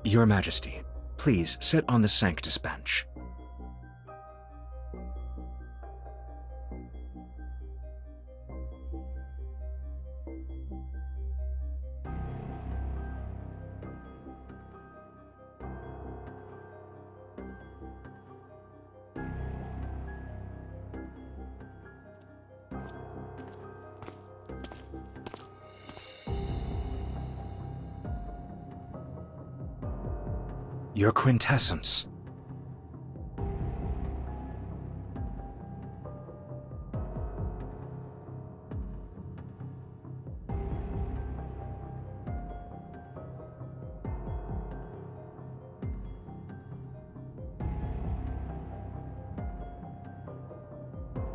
Your Majesty, please sit on the Sanctus bench. Your quintessence.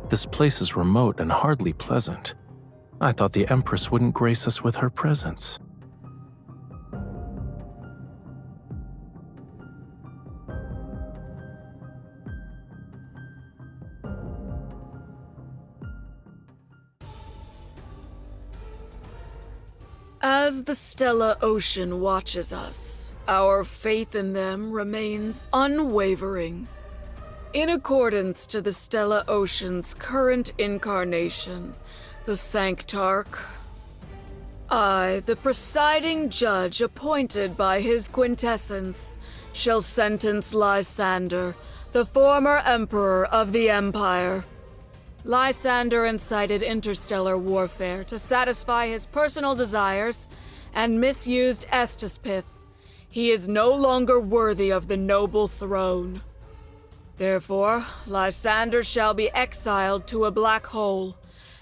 This place is remote and hardly pleasant. I thought the Empress wouldn't grace us with her presence. As the Stellar Ocean watches us, our faith in them remains unwavering. In accordance to the Stellar Ocean's current incarnation, the Sanctarch, I, the presiding judge appointed by his quintessence, shall sentence Lysander, the former emperor of the Empire. Lysander incited interstellar warfare to satisfy his personal desires and misused Estispith. He is no longer worthy of the noble throne. Therefore, Lysander shall be exiled to a black hole,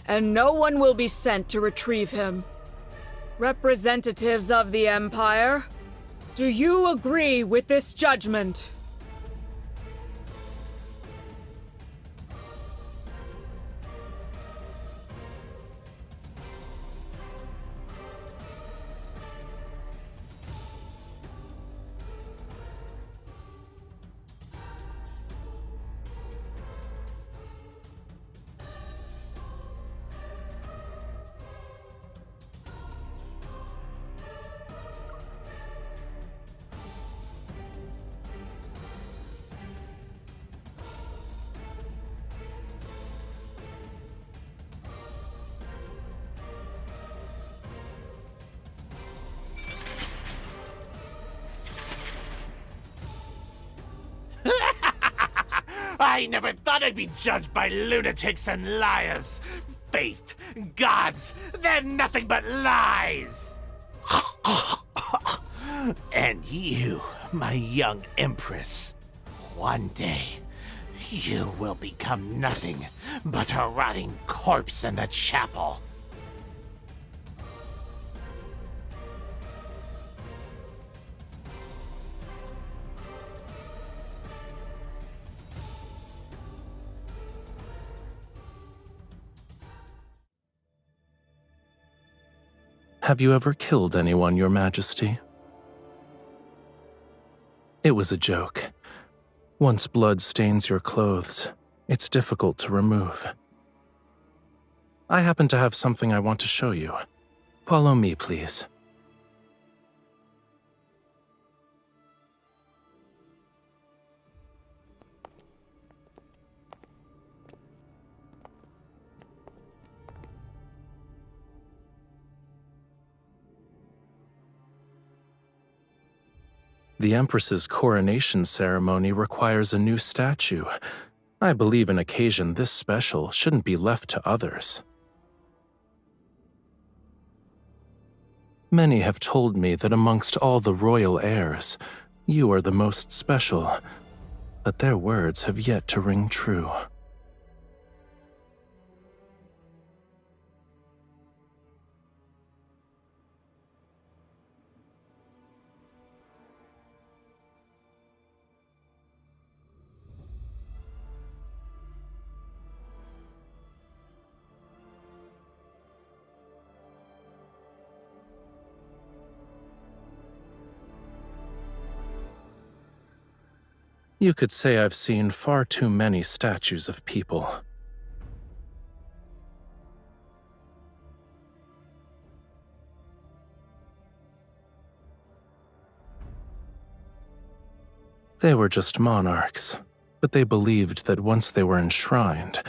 and no one will be sent to retrieve him. Representatives of the Empire, do you agree with this judgment? I never thought I'd be judged by lunatics and liars. Faith, gods, they're nothing but lies. And you, my young empress, one day, you will become nothing but a rotting corpse in the chapel. Have you ever killed anyone, Your Majesty? It was a joke. Once blood stains your clothes, it's difficult to remove. I happen to have something I want to show you. Follow me, please. The Empress's coronation ceremony requires a new statue. I believe an occasion this special shouldn't be left to others. Many have told me that amongst all the royal heirs, you are the most special, but their words have yet to ring true. You could say I've seen far too many statues of people. They were just monarchs, but they believed that once they were enshrined,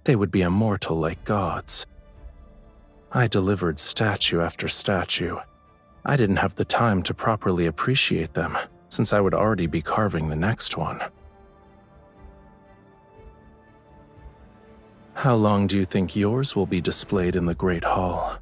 they would be immortal like gods. I delivered statue after statue. I didn't have the time to properly appreciate them, since I would already be carving the next one. How long do you think yours will be displayed in the Great Hall?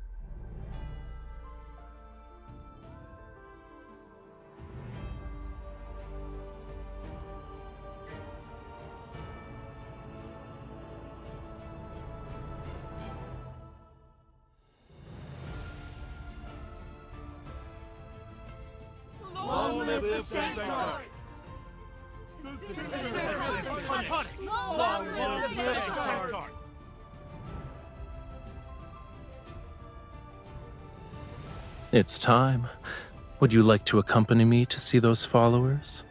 Long live the Sanctarch! Long live the Sanctarch! It's time. Would you like to accompany me to see those followers?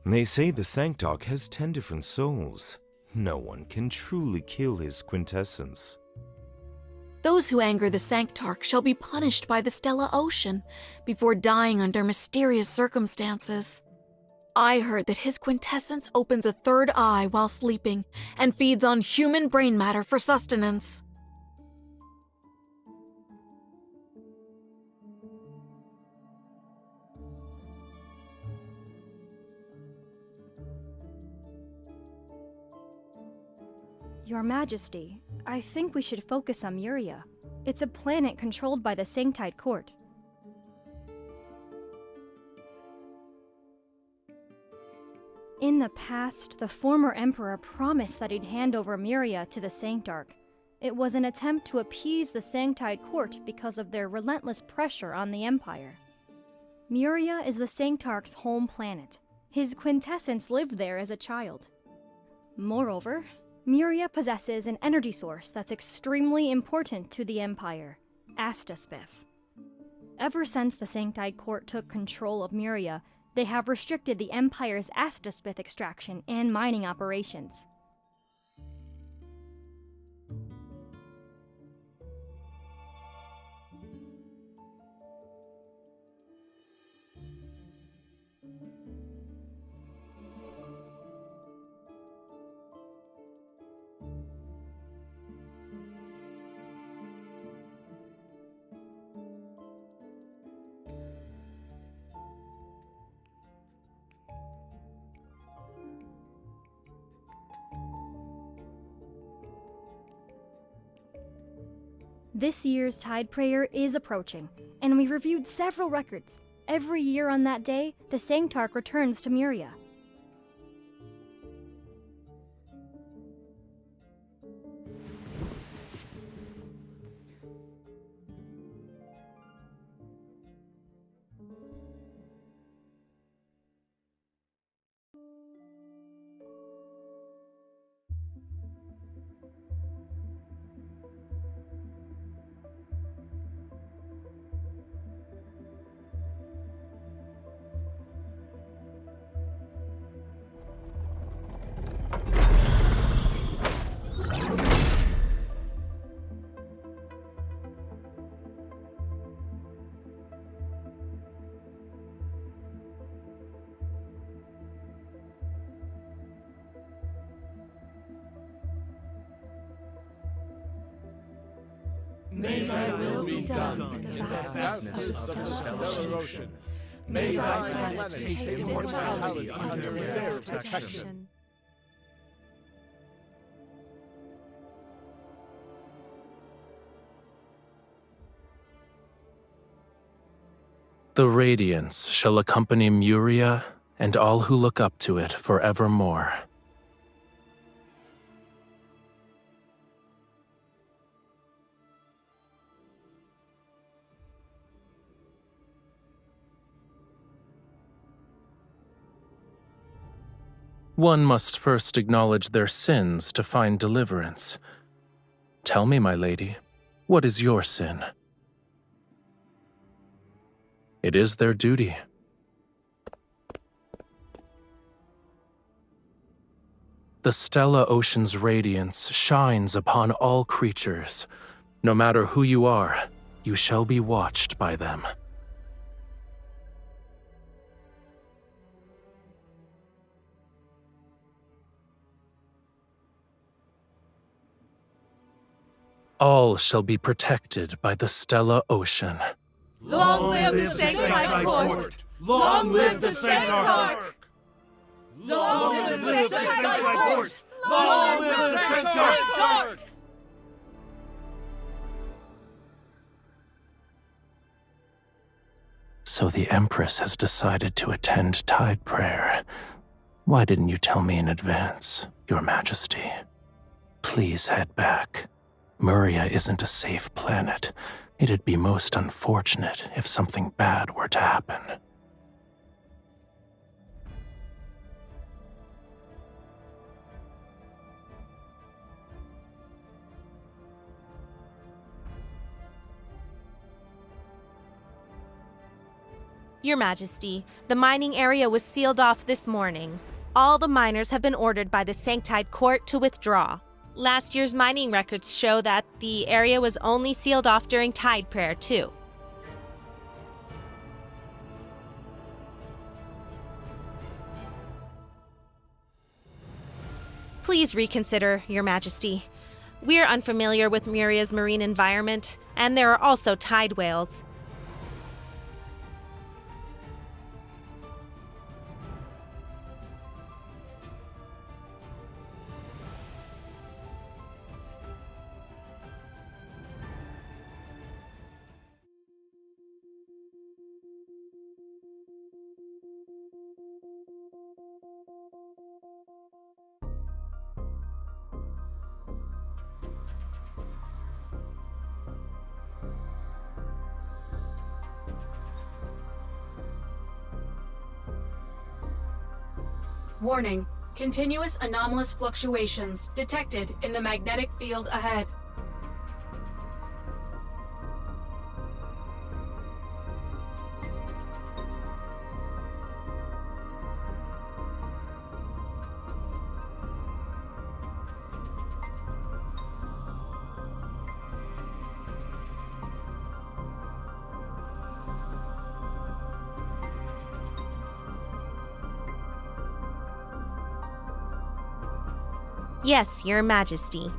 They say the Sanctarch has 10 different souls. No one can truly kill his quintessence. Those who anger the Sanctarch shall be punished by the Stellar Ocean before dying under mysterious circumstances. I heard that his quintessence opens a third eye while sleeping and feeds on human brain matter for sustenance. Your Majesty, I think we should focus on Muria. It's a planet controlled by the Sanctite Court. In the past, the former Emperor promised that he'd hand over Muria to the Sanctarch. It was an attempt to appease the Sanctite Court because of their relentless pressure on the Empire. Muria is the Sanctarch's home planet. His quintessence lived there as a child. Moreover, Muria possesses an energy source that's extremely important to the Empire, Astaspith. Ever since the Sanctite Court took control of Muria, they have restricted the Empire's Astaspith extraction and mining operations. This year's Tide Prayer is approaching, and we reviewed several records. Every year on that day, the Sanctarch returns to Muria. May thy will be done in the vastness of the stellar ocean. May thy planets taste immortality under their protection. The radiance shall accompany Muria and all who look up to it forevermore. One must first acknowledge their sins to find deliverance. Tell me, my lady, what is your sin? It is their duty. The Stella Ocean's radiance shines upon all creatures. No matter who you are, you shall be watched by them. All shall be protected by the Stella Ocean. Long live the Sanctite Court! Long live the Sanctarch! Long live the Sanctite Court! Long live the Sanctarch! So the Empress has decided to attend Tide Prayer. Why didn't you tell me in advance, Your Majesty? Please head back. Muria isn't a safe planet. It'd be most unfortunate if something bad were to happen. Your Majesty, the mining area was sealed off this morning. All the miners have been ordered by the Sanctite Court to withdraw. Last year's mining records show that the area was only sealed off during Tide Prayer, too. Please reconsider, Your Majesty. We're unfamiliar with Muria's marine environment, and there are also tide whales. Warning. Continuous anomalous fluctuations detected in the magnetic field ahead. Yes, Your Majesty.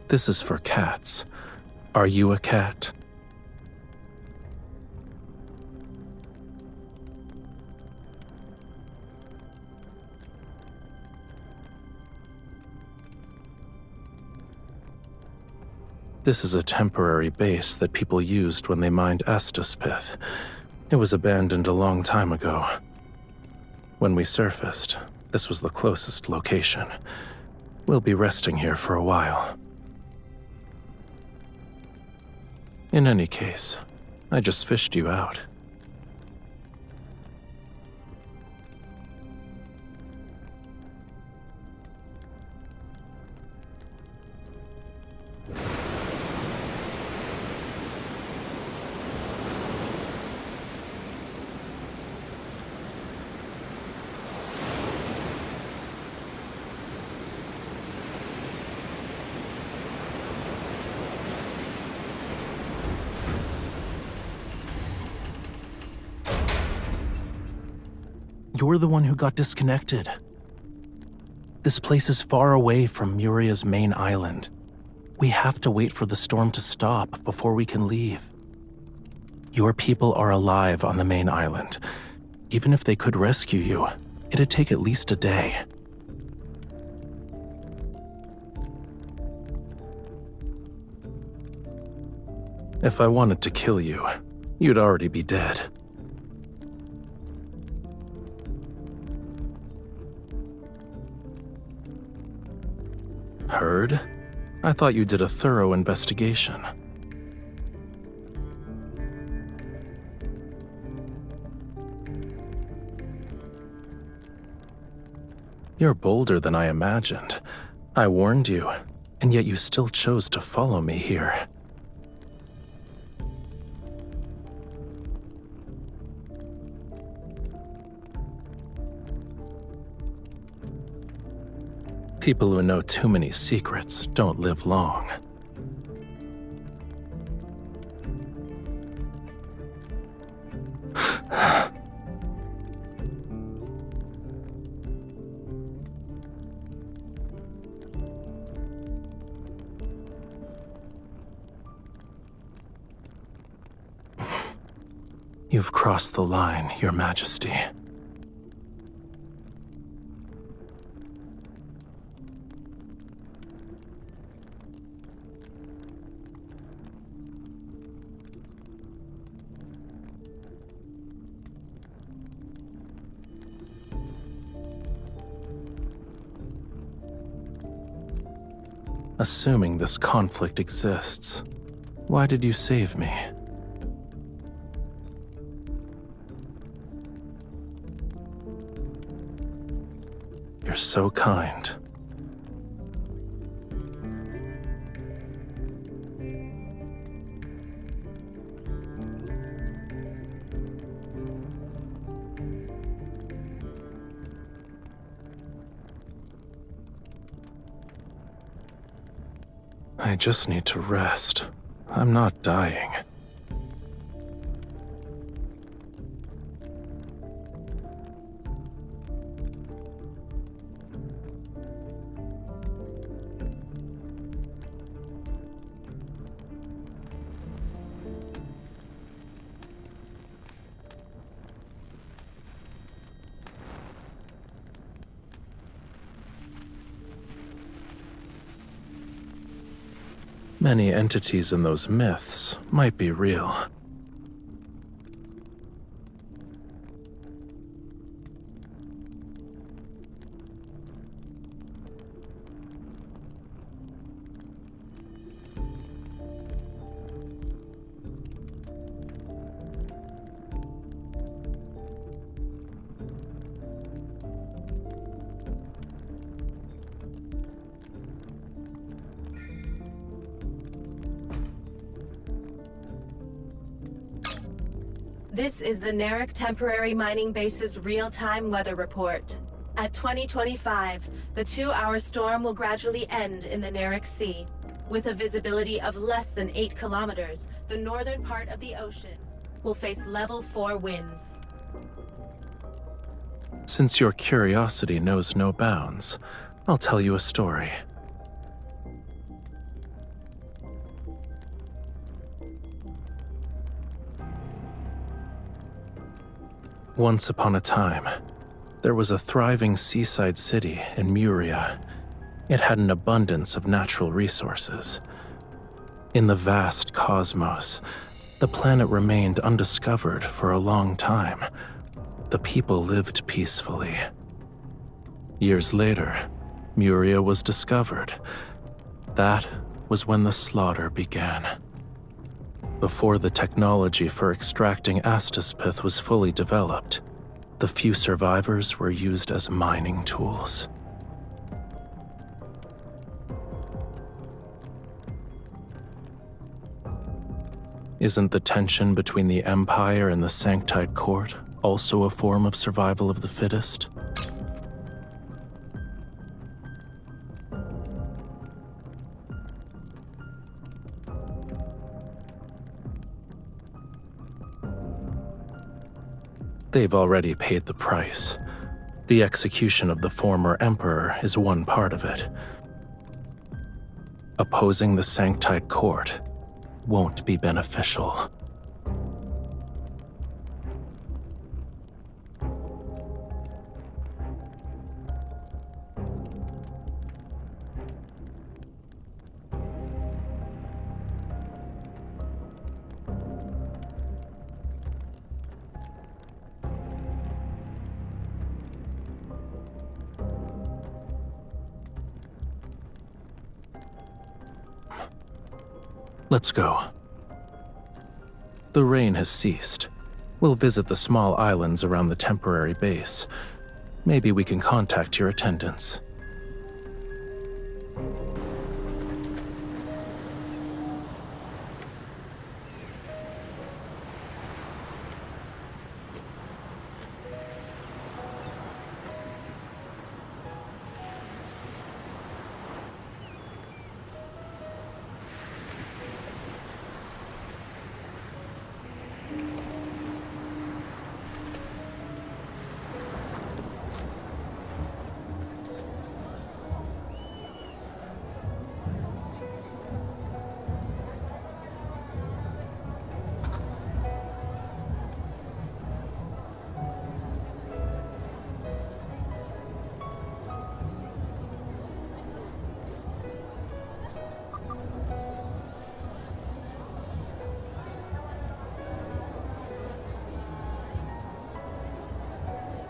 This is for cats. Are you a cat? This is a temporary base that people used when they mined Estus pith. It was abandoned a long time ago. When we surfaced, this was the closest location. We'll be resting here for a while. In any case, I just fished you out. You're the one who got disconnected. This place is far away from Muria's main island. We have to wait for the storm to stop before we can leave. Your people are alive on the main island. Even if they could rescue you, it'd take at least a day. If I wanted to kill you, you'd already be dead. Heard? I thought you did a thorough investigation. You're bolder than I imagined. I warned you, and yet you still chose to follow me here. People who know too many secrets don't live long. You've crossed the line, Your Majesty. Assuming this conflict exists, why did you save me? You're so kind. I just need to rest. I'm not dying. Many entities in those myths might be real. This is the Narek Temporary Mining Base's real-time weather report. At 2025, the 2-hour storm will gradually end in the Narek Sea. With a visibility of less than 8 kilometers, the northern part of the ocean will face level 4 winds. Since your curiosity knows no bounds, I'll tell you a story. Once upon a time, there was a thriving seaside city in Muria. It had an abundance of natural resources. In the vast cosmos, the planet remained undiscovered for a long time. The people lived peacefully. Years later, Muria was discovered. That was when the slaughter began. Before the technology for extracting astaspith was fully developed, the few survivors were used as mining tools. Isn't the tension between the Empire and the Sanctite Court also a form of survival of the fittest? They've already paid the price. The execution of the former Emperor is one part of it. Opposing the Sanctite Court won't be beneficial. Let's go. The rain has ceased. We'll visit the small islands around the temporary base. Maybe we can contact your attendants.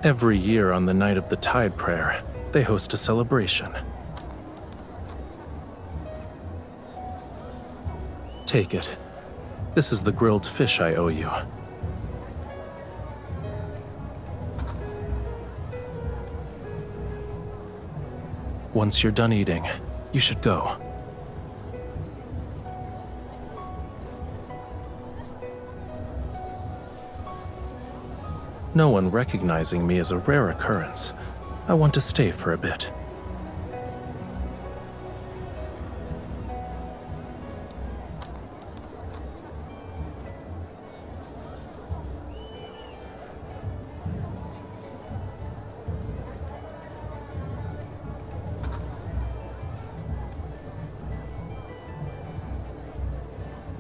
Every year on the night of the Tide Prayer, they host a celebration. Take it. This is the grilled fish I owe you. Once you're done eating, you should go. No one recognizing me is a rare occurrence. I want to stay for a bit.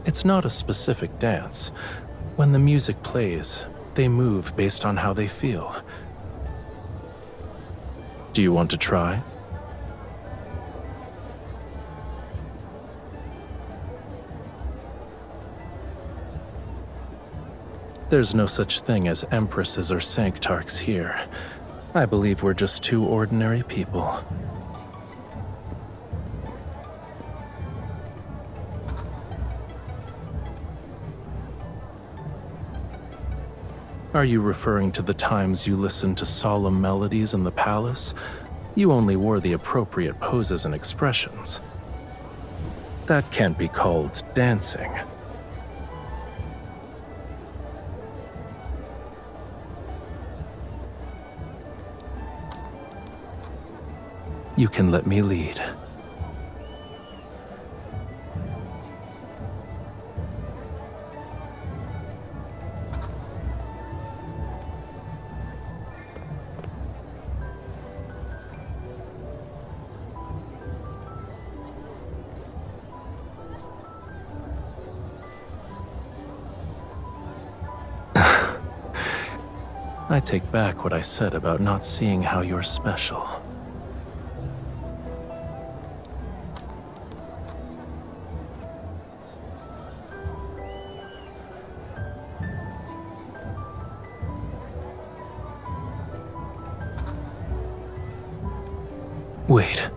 It's not a specific dance. When the music plays, they move based on how they feel. Do you want to try? There's no such thing as empresses or sanctarchs here. I believe we're just two ordinary people. Are you referring to the times you listened to solemn melodies in the palace? You only wore the appropriate poses and expressions. That can't be called dancing. You can let me lead. I take back what I said about not seeing how you're special. Wait.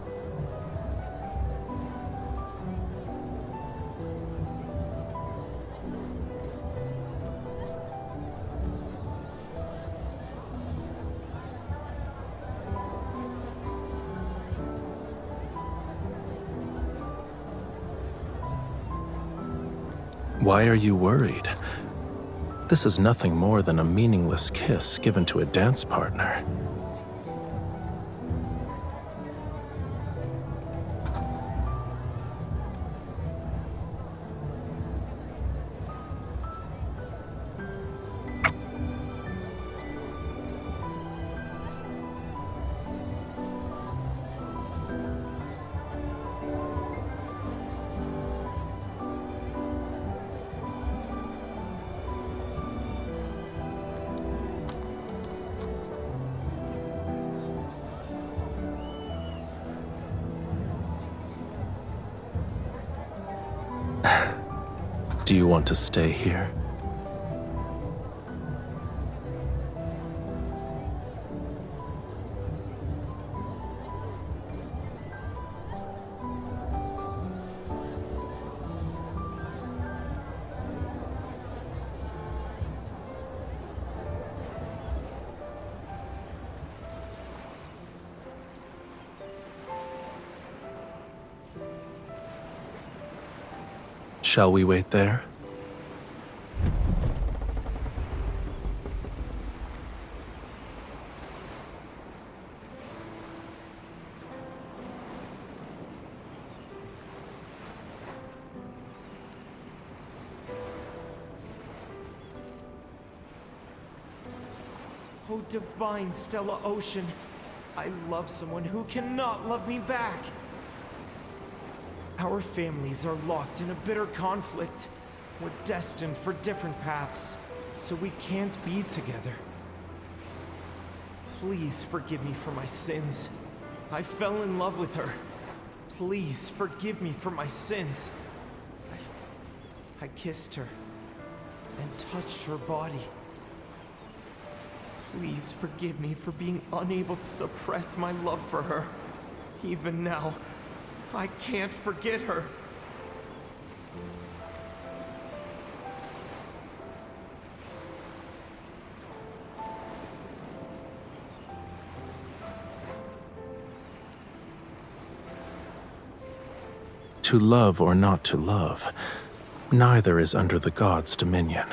Why are you worried? This is nothing more than a meaningless kiss given to a dance partner. Do you want to stay here? Shall we wait there? Oh, divine Stella Ocean, I love someone who cannot love me back. Our families are locked in a bitter conflict. We're destined for different paths, so we can't be together. Please forgive me for my sins. I fell in love with her. Please forgive me for my sins. I kissed her and touched her body. Please forgive me for being unable to suppress my love for her. Even now, I can't forget her. To love or not to love, neither is under the gods' dominion.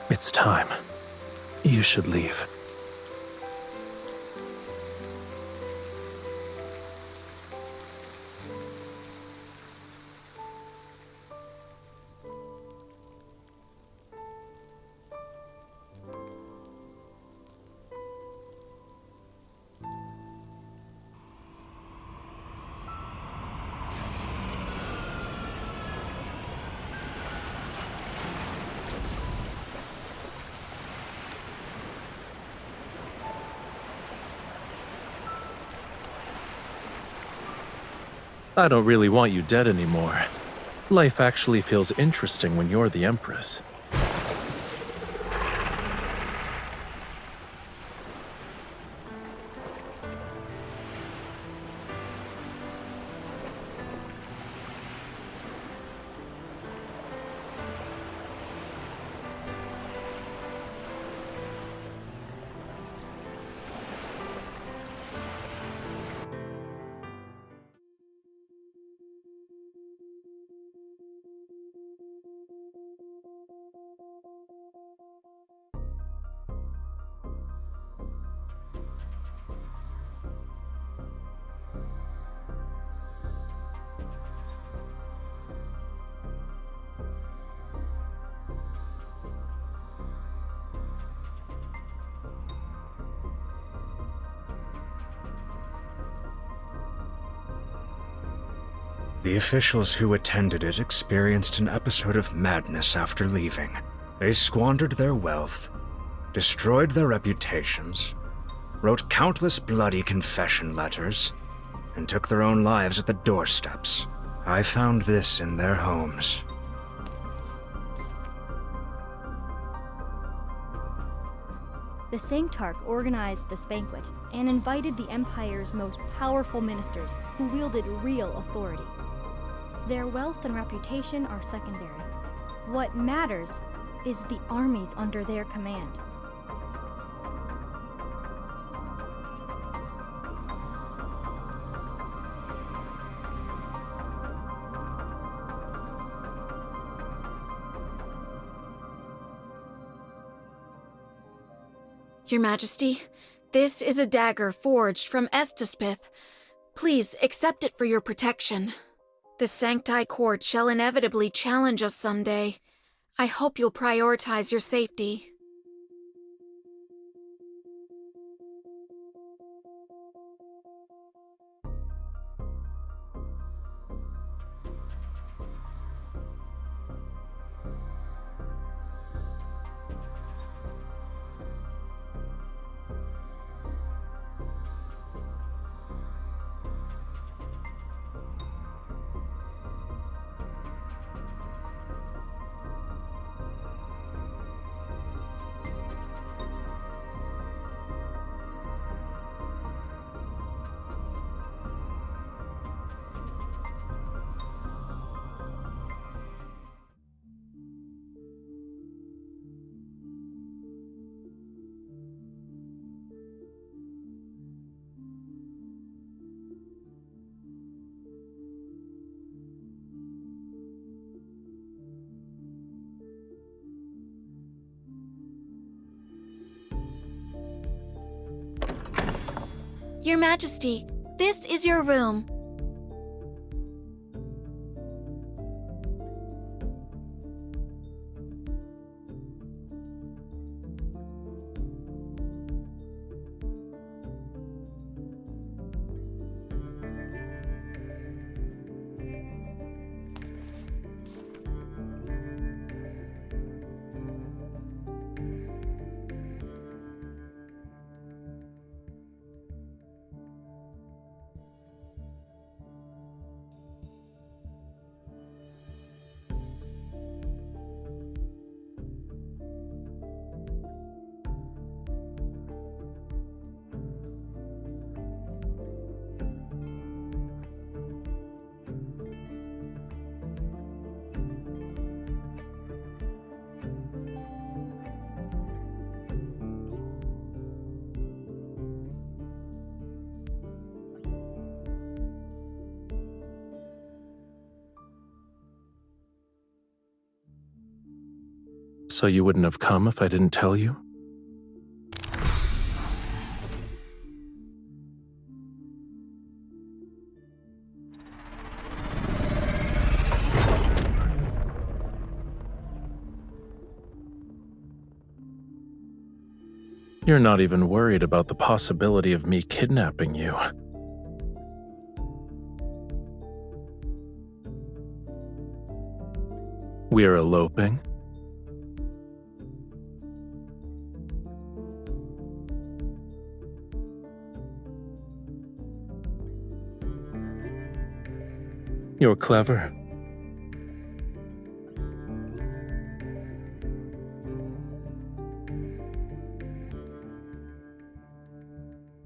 It's time. You should leave. I don't really want you dead anymore. Life actually feels interesting when you're the Empress. The officials who attended it experienced an episode of madness after leaving. They squandered their wealth, destroyed their reputations, wrote countless bloody confession letters, and took their own lives at the doorsteps. I found this in their homes. The Sanctarch organized this banquet and invited the Empire's most powerful ministers who wielded real authority. Their wealth and reputation are secondary. What matters is the armies under their command. Your Majesty, this is a dagger forged from Estaspith. Please accept it for your protection. The Sancti Court shall inevitably challenge us someday. I hope you'll prioritize your safety. Your Majesty, this is your room. So you wouldn't have come if I didn't tell you? You're not even worried about the possibility of me kidnapping you. We're eloping? You're clever.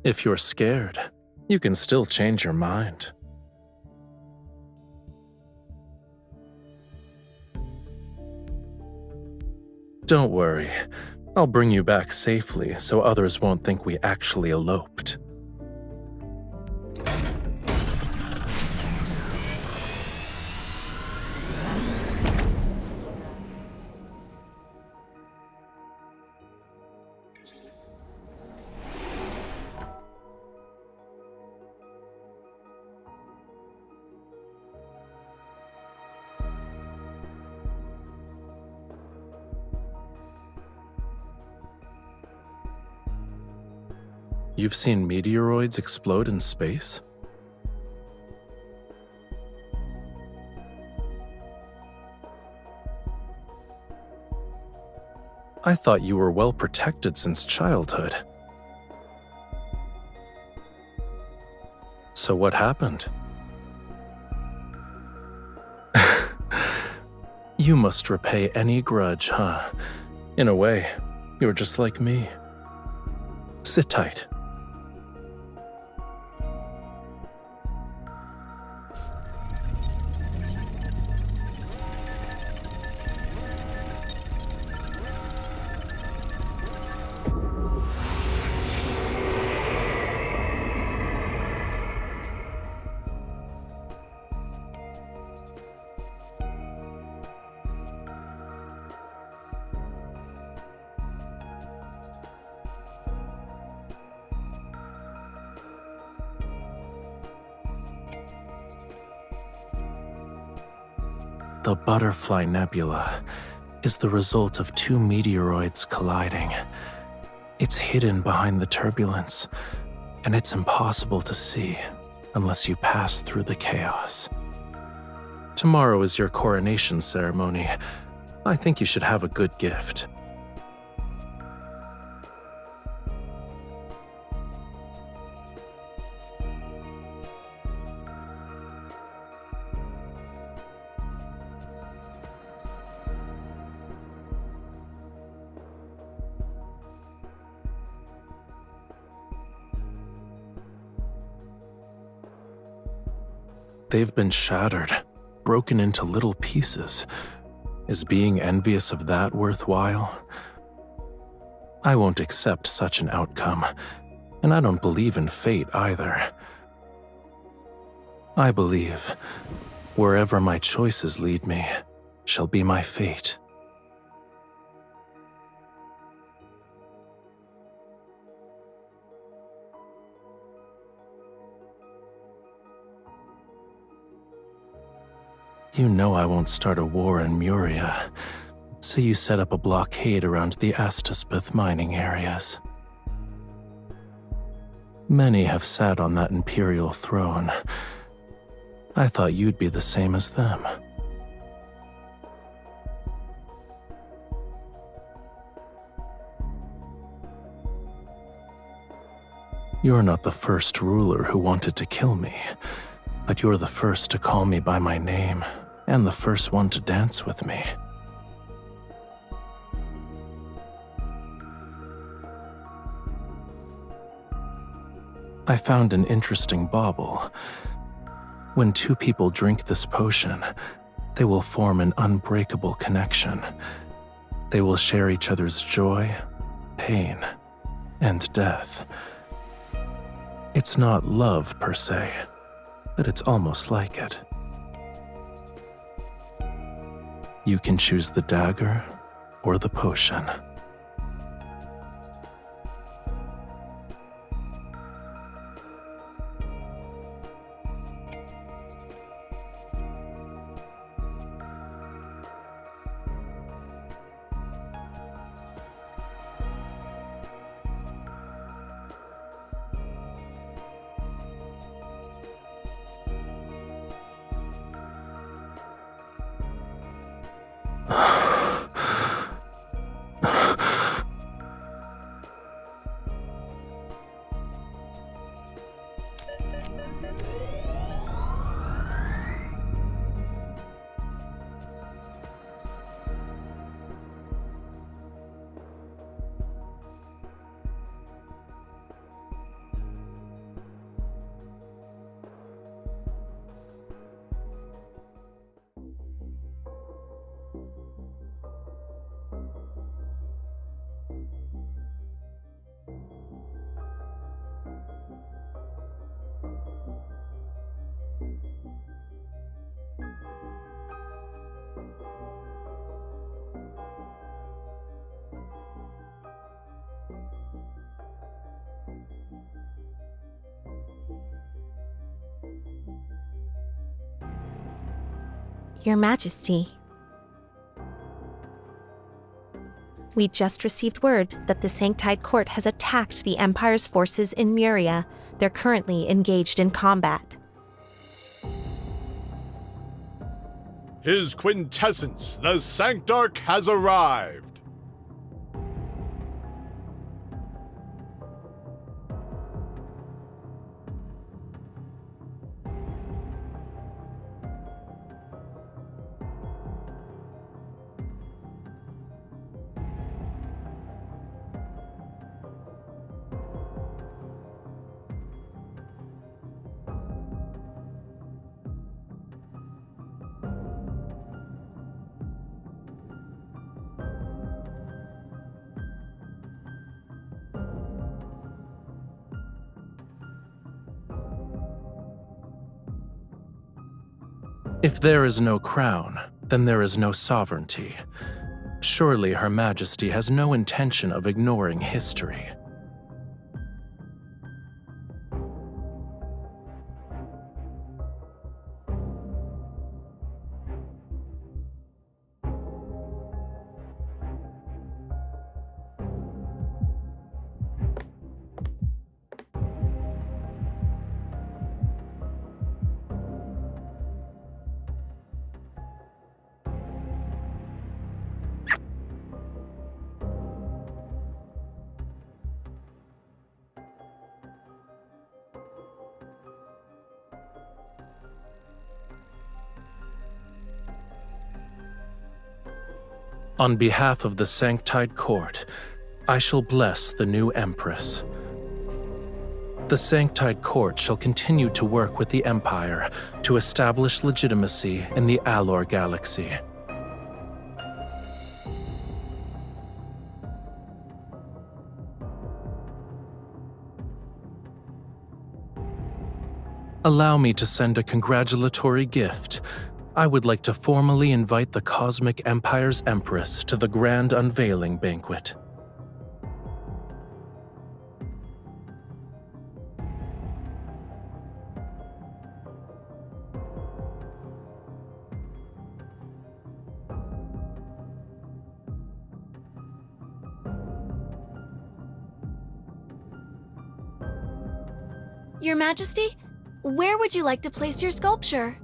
If you're scared, you can still change your mind. Don't worry, I'll bring you back safely so others won't think we actually eloped. You've seen meteoroids explode in space? I thought you were well protected since childhood. So what happened? You must repay any grudge, huh? In a way, you're just like me. Sit tight. The Butterfly Nebula is the result of two meteoroids colliding. It's hidden behind the turbulence, and it's impossible to see unless you pass through the chaos. Tomorrow is your coronation ceremony. I think you should have a good gift. They've been shattered, broken into little pieces. Is being envious of that worthwhile? I won't accept such an outcome, and I don't believe in fate either. I believe wherever my choices lead me shall be my fate. You know I won't start a war in Muria, so you set up a blockade around the Astaspith mining areas. Many have sat on that imperial throne. I thought you'd be the same as them. You're not the first ruler who wanted to kill me, but you're the first to call me by my name, and the first one to dance with me. I found an interesting bauble. When two people drink this potion, they will form an unbreakable connection. They will share each other's joy, pain, and death. It's not love per se, but it's almost like it. You can choose the dagger or the potion. Your Majesty. We just received word that the Sanctide Court has attacked the Empire's forces in Muria. They're currently engaged in combat. His quintessence, the Sanctarch, has arrived. If there is no crown, then there is no sovereignty. Surely Her Majesty has no intention of ignoring history. On behalf of the Sanktide Court, I shall bless the new Empress. The Sanktide Court shall continue to work with the Empire to establish legitimacy in the Alor Galaxy. Allow me to send a congratulatory gift. I would like to formally invite the Cosmic Empire's Empress to the Grand Unveiling Banquet. Your Majesty, where would you like to place your sculpture?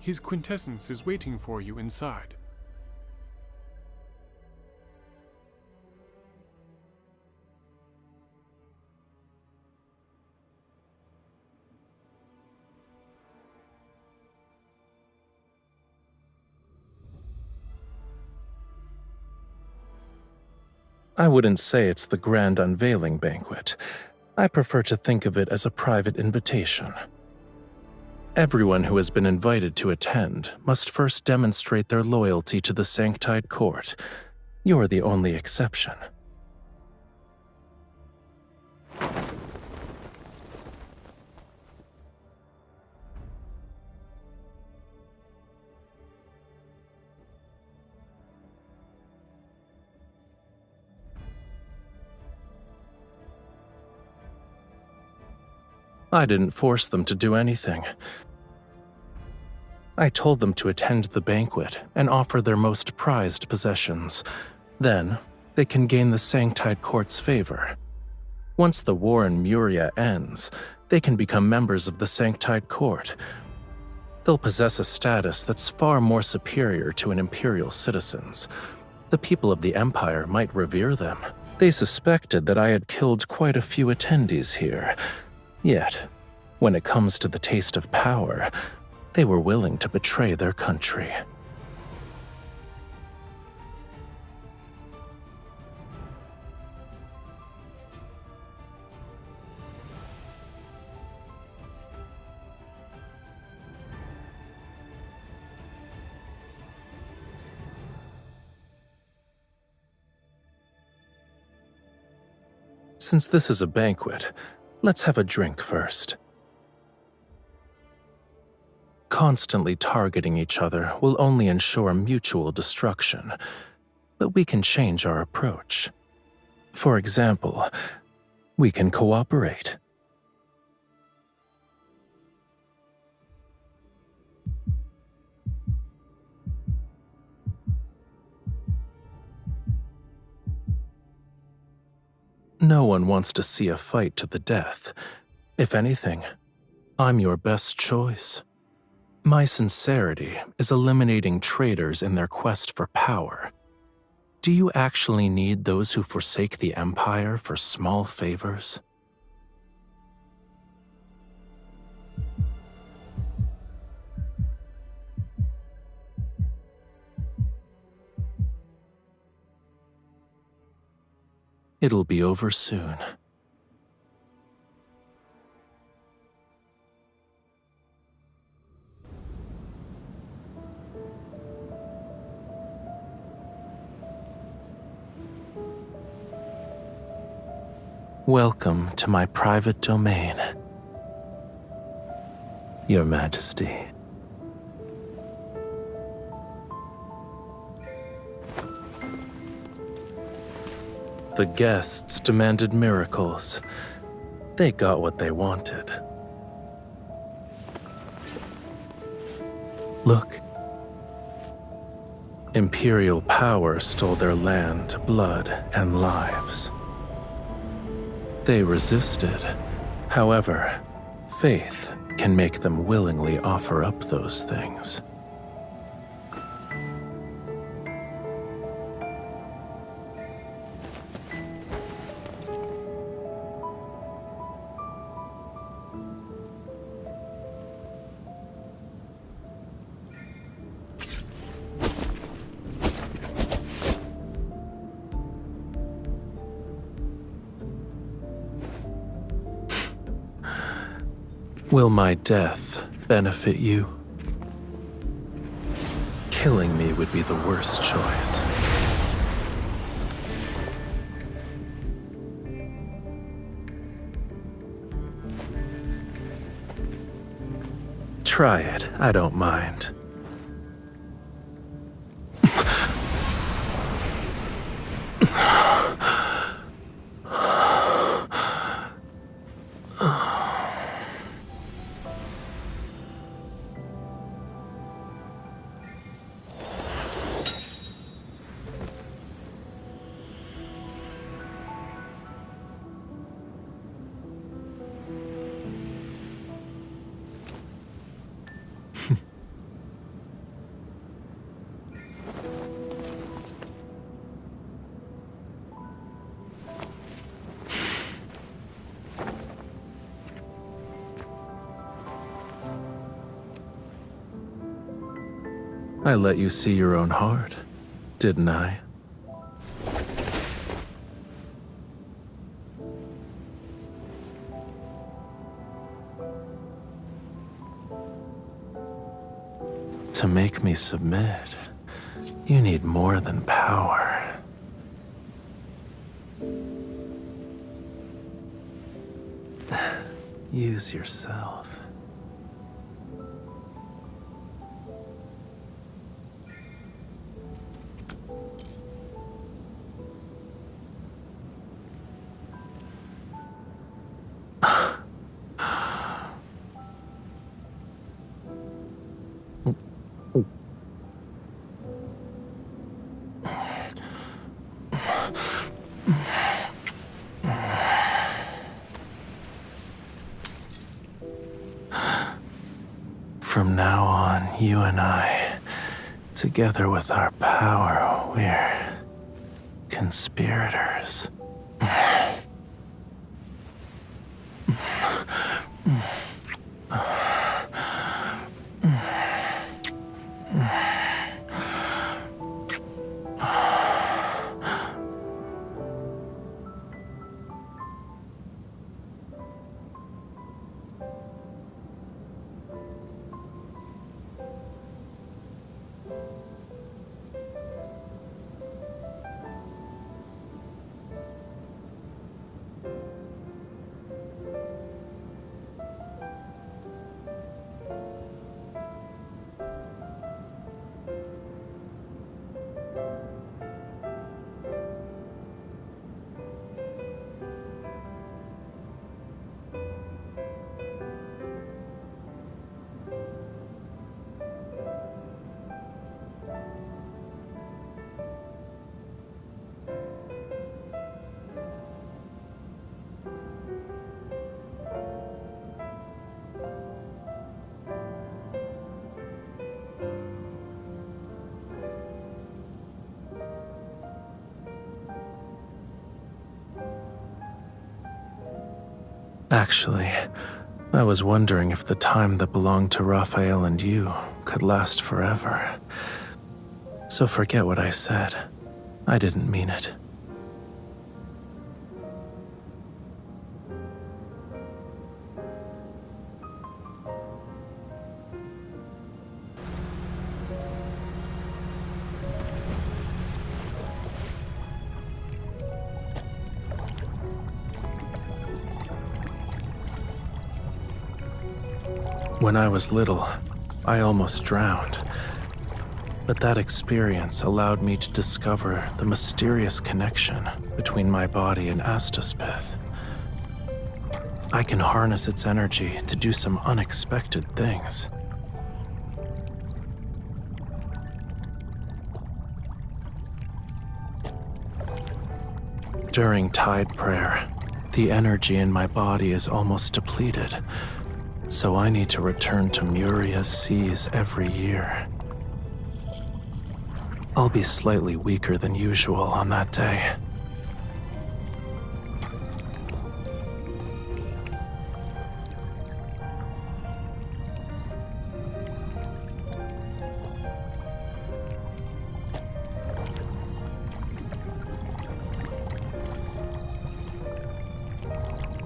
His quintessence is waiting for you inside. I wouldn't say it's the Grand Unveiling Banquet. I prefer to think of it as a private invitation. Everyone who has been invited to attend must first demonstrate their loyalty to the Sanktide Court. You're the only exception. I didn't force them to do anything. I told them to attend the banquet and offer their most prized possessions. Then, they can gain the Sanktide Court's favor. Once the war in Muria ends, they can become members of the Sanktide Court. They'll possess a status that's far more superior to an Imperial citizen's. The people of the Empire might revere them. They suspected that I had killed quite a few attendees here. Yet, when it comes to the taste of power, they were willing to betray their country. Since this is a banquet, let's have a drink first. Constantly targeting each other will only ensure mutual destruction, but we can change our approach. For example, we can cooperate. No one wants to see a fight to the death. If anything, I'm your best choice. My sincerity is eliminating traitors in their quest for power. Do you actually need those who forsake the Empire for small favors? It'll be over soon. Welcome to my private domain, Your Majesty. The guests demanded miracles. They got what they wanted. Look. Imperial power stole their land, blood, and lives. They resisted. However, faith can make them willingly offer up those things. Will my death benefit you? Killing me would be the worst choice. Try it, I don't mind. I let you see your own heart, didn't I? To make me submit, you need more than power. Use yourself. From now on, you and I, together with our power, we're conspirators. Actually, I was wondering if the time that belonged to Raphael and you could last forever. So forget what I said. I didn't mean it. When I was little, I almost drowned. But that experience allowed me to discover the mysterious connection between my body and Astaspith. I can harness its energy to do some unexpected things. During tide prayer, the energy in my body is almost depleted, so I need to return to Muria's seas every year. I'll be slightly weaker than usual on that day.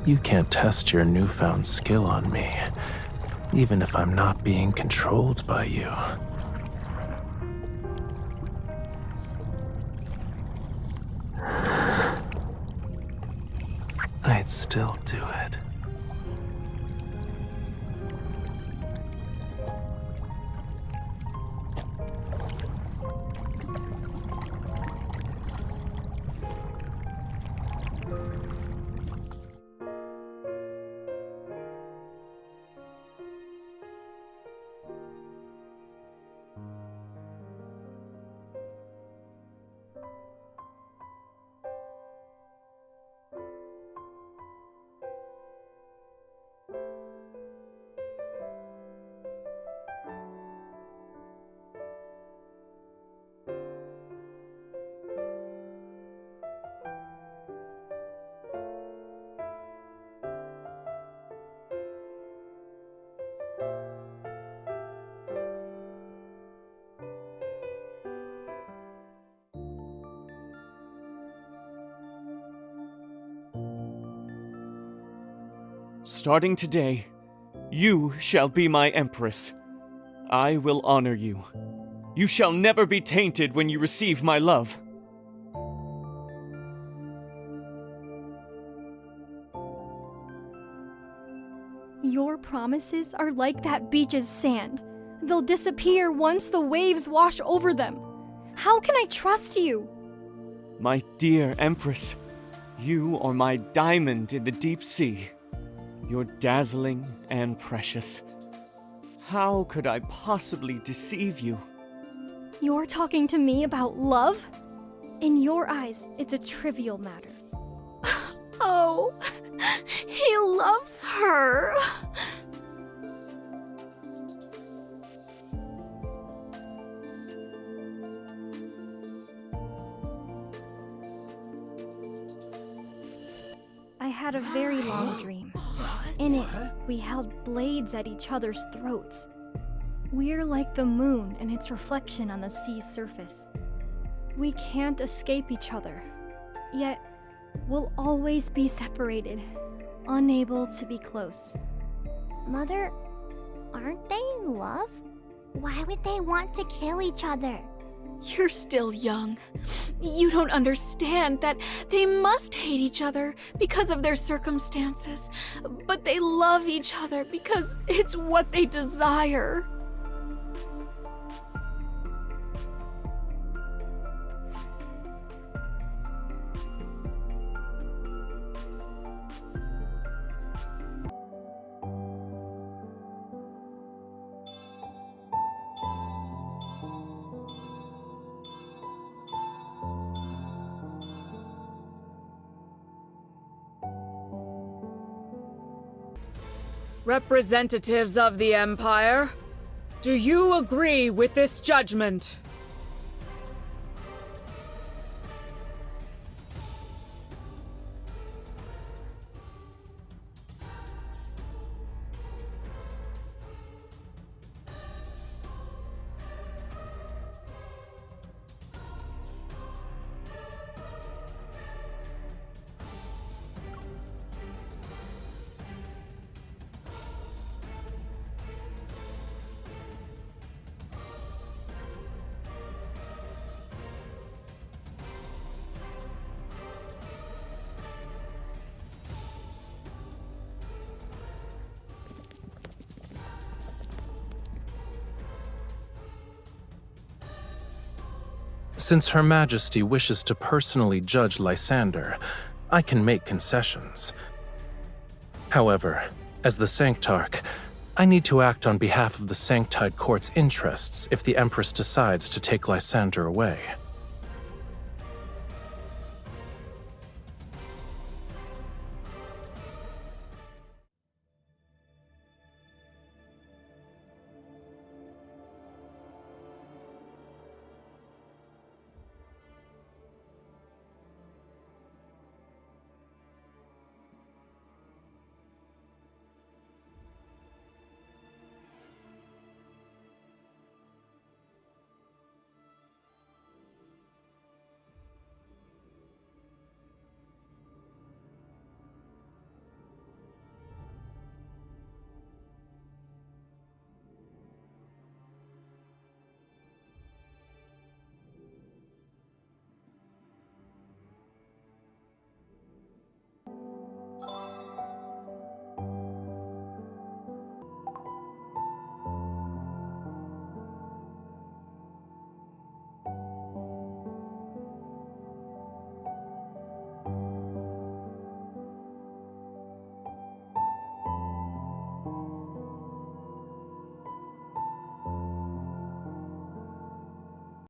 You can't test your newfound skill on me, even if I'm not being controlled by you. I'd still do it. Starting today, you shall be my empress. I will honor you. You shall never be tainted when you receive my love. Your promises are like that beach's sand. They'll disappear once the waves wash over them. How can I trust you? My dear empress, you are my diamond in the deep sea. You're dazzling and precious. How could I possibly deceive you? You're talking to me about love? In your eyes, it's a trivial matter. Oh, he loves her. I had a very long dream. In it, we held blades at each other's throats. We're like the moon and its reflection on the sea's surface. We can't escape each other, yet we'll always be separated, unable to be close. Mother, aren't they in love? Why would they want to kill each other? You're still young. You don't understand that they must hate each other because of their circumstances, but they love each other because it's what they desire. Representatives of the Empire, do you agree with this judgment? Since Her Majesty wishes to personally judge Lysander, I can make concessions. However, as the Sanctarch, I need to act on behalf of the Sanctide Court's interests if the Empress decides to take Lysander away.